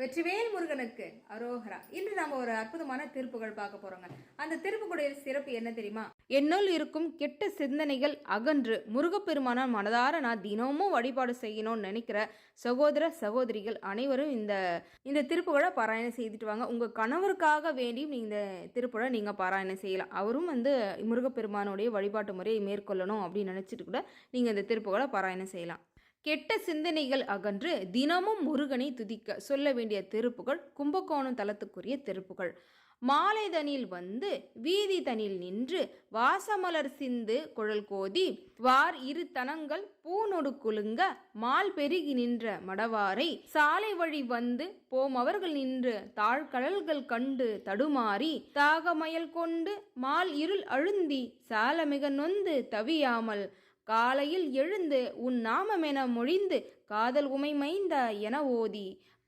வெற்றிவேல் முருகனுக்கு அரோகரா. இன்று நாம ஒரு அற்புதமான திருப்புகள் பார்க்க போறோங்க. அந்த திருப்புகளுடைய சிறப்பு என்ன தெரியுமா? என்னுள் இருக்கும் கெட்ட சிந்தனைகள் அகன்று முருகப்பெருமான மனதார நான் தினமும் வழிபாடு செய்யணும்னு நினைக்கிற சகோதர சகோதரிகள் அனைவரும் இந்த திருப்புகளை பாராயணம் செய்துட்டு வாங்க. உங்க கணவருக்காக வேண்டியும் இந்த திருப்புகளை நீங்க பாராயணம் செய்யலாம். அவரும் முருகப்பெருமானுடைய வழிபாட்டு முறையை மேற்கொள்ளணும் அப்படின்னு நினைச்சிட்டு கூட நீங்க இந்த திருப்புகளை பாராயணம் செய்யலாம். கெட்ட சிந்தனைகள் அகன்று தினமும் முருகனை துதிக்க சொல்ல வேண்டிய திருப்புகள் கும்பகோணம் தலத்துக்குரிய திருப்புகள். மாலை தனில் வீதி தனில் நின்று வாசமலர் சிந்து குழல் கோதி வார் இரு தனங்கள் பூனொடு குலுங்க மால் பெருகி நின்ற மடவாரை சாலை வழி போமவர்கள் நின்று தாழ்கடல்கள் கண்டு தடுமாறி தாகமயல் கொண்டு மால் இருள் அழுந்தி சாலமிக நொந்து தவியாமல் காலையில் எழுந்து உன் நாமமென மொழிந்து காதல் உமை மைந்த என ஓதி